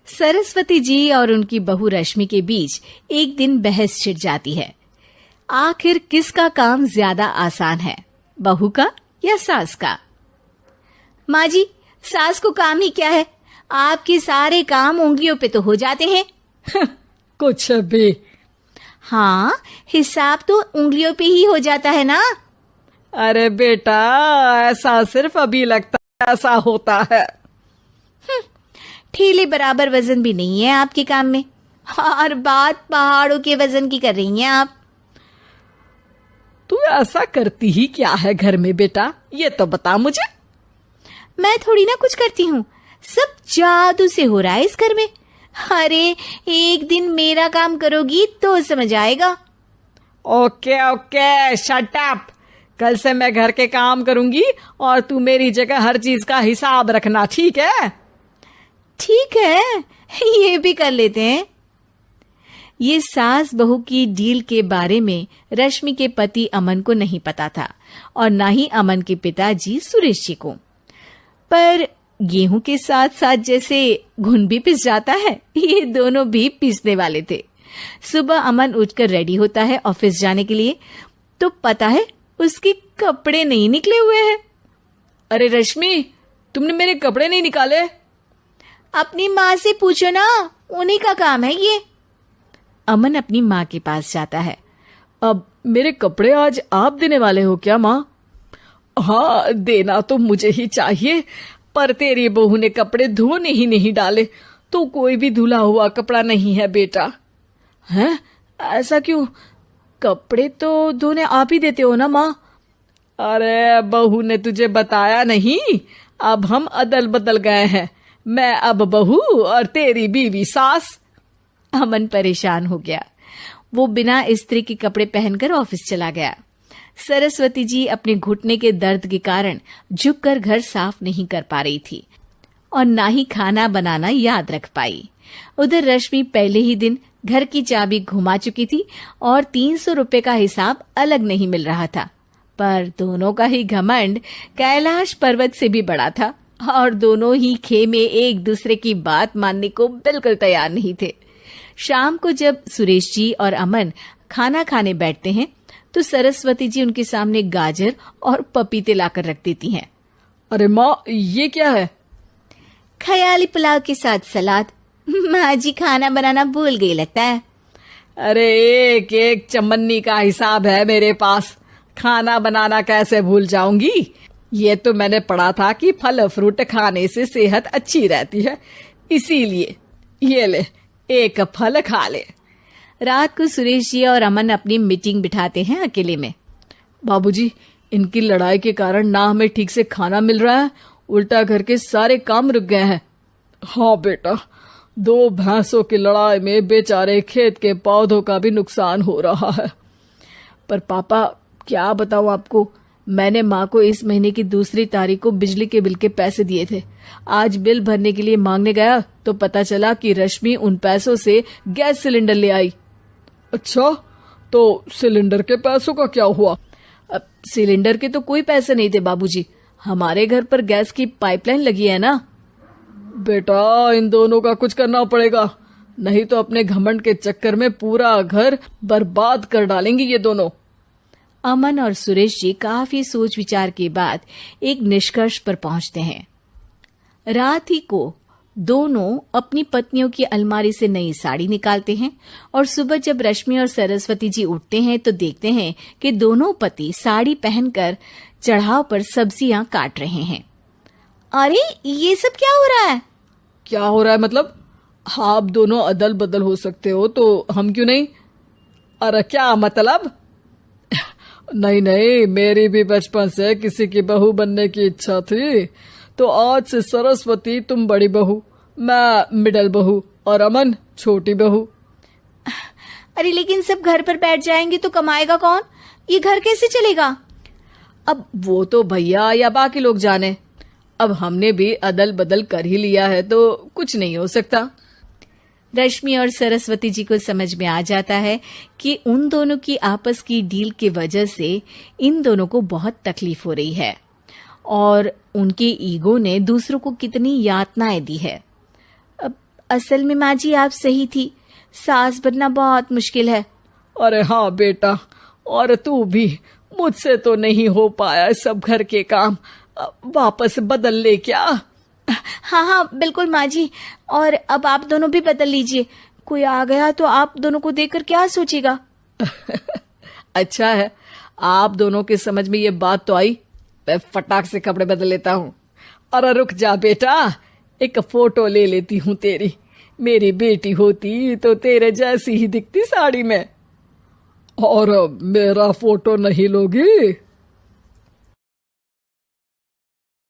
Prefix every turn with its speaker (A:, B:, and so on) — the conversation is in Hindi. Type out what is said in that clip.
A: सरस्वती जी और उनकी बहू रश्मि के बीच एक दिन बहस छिड़ जाती है। आखिर किसका काम ज्यादा आसान है, बहू का या सास का? माँ जी, सास को काम ही क्या है, आपके सारे काम उंगलियों पे तो हो जाते हैं।
B: कुछ भी।
A: हाँ, हिसाब तो उंगलियों पे ही हो जाता है ना।
B: अरे बेटा, ऐसा सिर्फ अभी लगता है, ऐसा होता है।
A: ठेले बराबर वजन भी नहीं है आपके काम में, और बात पहाड़ों के वजन की कर रही हैं आप।
B: तू ऐसा करती ही क्या है घर में बेटा, ये तो बता मुझे।
A: मैं थोड़ी ना कुछ करती हूँ, सब जादू से हो रहा है इस घर में। अरे एक दिन मेरा काम करोगी तो समझ आएगा।
B: Okay okay, shut up. कल से मैं घर के काम करूंगी और तू मेरी जगह हर चीज का हिसाब रखना, ठीक है?
A: ठीक है, ये भी कर लेते हैं। ये सास बहू की डील के बारे में रश्मि के पति अमन को नहीं पता था और ना ही अमन के पिताजी सुरेश जी को। पर गेहूं के साथ साथ जैसे घुन भी पिस जाता है, ये दोनों भी पिसने वाले थे। सुबह अमन उठकर रेडी होता है ऑफिस जाने के लिए, तो पता है उसके कपड़े नहीं निकले हुए हैं।
B: अरे रश्मि, तुमने मेरे कपड़े नहीं निकाले?
A: अपनी माँ से पूछो ना, उन्हीं का काम है ये। अमन अपनी माँ के पास जाता है।
B: अब मेरे कपड़े आज आप देने वाले हो क्या माँ? हाँ, देना तो मुझे ही चाहिए, पर तेरी बहू ने कपड़े धोने ही नहीं डाले, तो कोई भी धुला हुआ कपड़ा नहीं है बेटा। हैं? ऐसा क्यों? कपड़े तो धोने आप ही देते हो ना माँ? अरे बहू ने तुझे बताया नहीं, अब हम अदल बदल गए हैं, मैं अब बहू और तेरी बीवी सास।
A: अमन परेशान हो गया। वो बिना इस्त्री के कपड़े पहनकर ऑफिस चला गया। सरस्वती जी अपने घुटने के दर्द के कारण झुककर घर साफ नहीं कर पा रही थी और ना ही खाना बनाना याद रख पाई। उधर रश्मि पहले ही दिन घर की चाबी घुमा चुकी थी और 300 रुपए का हिसाब अलग नहीं मिल रहा था। पर दोनों का ही घमंड कैलाश पर्वत से भी बड़ा था और दोनों ही खेमे एक दूसरे की बात मानने को बिल्कुल तैयार नहीं थे। शाम को जब सुरेश जी और अमन खाना खाने बैठते हैं तो सरस्वती जी उनके सामने गाजर और पपीते लाकर रख देती हैं।
B: अरे माँ, ये क्या है?
A: ख्याली पुलाव के साथ सलाद। माँ जी खाना बनाना भूल गई लगता है।
B: अरे एक एक चमन्नी का हिसाब है मेरे पास, खाना बनाना कैसे भूल जाऊंगी? ये तो मैंने पढ़ा था कि फल फ्रूट खाने से सेहत अच्छी रहती है, इसीलिए ये ले, एक फल खा ले।
A: रात को सुरेश जी और अमन अपनी मीटिंग बिठाते हैं अकेले में।
B: बाबूजी, इनकी लड़ाई के कारण ना हमें ठीक से खाना मिल रहा है, उल्टा घर के सारे काम रुक गए हैं। हाँ बेटा, 2 भैंसों की लड़ाई में बेचारे खेत के पौधों का भी नुकसान हो रहा है। पर पापा, क्या बताऊं आपको, मैंने माँ को इस महीने की 2 तारीख को बिजली के बिल के पैसे दिए थे। आज बिल भरने के लिए मांगने गया तो पता चला कि रश्मि उन पैसों से गैस सिलेंडर ले आई। अच्छा, तो सिलेंडर के पैसों का क्या हुआ?
A: अब सिलेंडर के तो कोई पैसे नहीं थे बाबूजी, हमारे घर पर गैस की पाइपलाइन लगी है ना।
B: बेटा, इन दोनों का कुछ करना पड़ेगा, नहीं तो अपने घमंड के चक्कर में पूरा घर बर्बाद कर डालेंगी ये दोनों।
A: अमन और सुरेश जी काफी सोच विचार के बाद एक निष्कर्ष पर पहुंचते हैं। रात ही को दोनों अपनी पत्नियों की अलमारी से नई साड़ी निकालते हैं और सुबह जब रश्मि और सरस्वती जी उठते हैं तो देखते हैं कि दोनों पति साड़ी पहनकर चढ़ाव पर सब्जियां काट रहे हैं। अरे ये सब क्या हो रहा है?
B: क्या हो रहा है मतलब? आप दोनों अदल बदल हो सकते हो तो हम क्यों नहीं? अरे क्या मतलब? नहीं नहीं, मेरी भी बचपन से किसी की बहू बनने की इच्छा थी, तो आज से सरस्वती तुम बड़ी बहू, मैं मिडल बहू और अमन छोटी बहू।
A: अरे लेकिन सब घर पर बैठ जाएंगे तो कमाएगा कौन? ये घर कैसे चलेगा?
B: अब वो तो भैया या बाकी लोग जाने, अब हमने भी अदल बदल कर ही लिया है तो कुछ नहीं हो सकता।
A: रश्मि और सरस्वती जी को समझ में आ जाता है कि उन दोनों की आपस की डील के वजह से इन दोनों को बहुत तकलीफ हो रही है और उनके ईगो ने दूसरों को कितनी यातनाएं दी है। अब असल में माँ जी आप सही थी, सास बनना बहुत मुश्किल है।
B: अरे हाँ बेटा, और तू भी, मुझसे तो नहीं हो पाया सब घर के काम, वापस बदल ले क्या?
A: हाँ हाँ बिल्कुल माँ जी, और अब आप दोनों भी बदल लीजिए, कोई आ गया तो आप दोनों को देखकर क्या सोचेगा।
B: अच्छा है, आप दोनों के समझ में ये बात तो आई। मैं फटाक से कपड़े बदल लेता हूँ। अरे रुक जा बेटा, एक फोटो ले लेती हूँ तेरी। मेरी बेटी होती तो तेरे जैसी ही दिखती साड़ी में। और मेरा फोटो नहीं लोगी?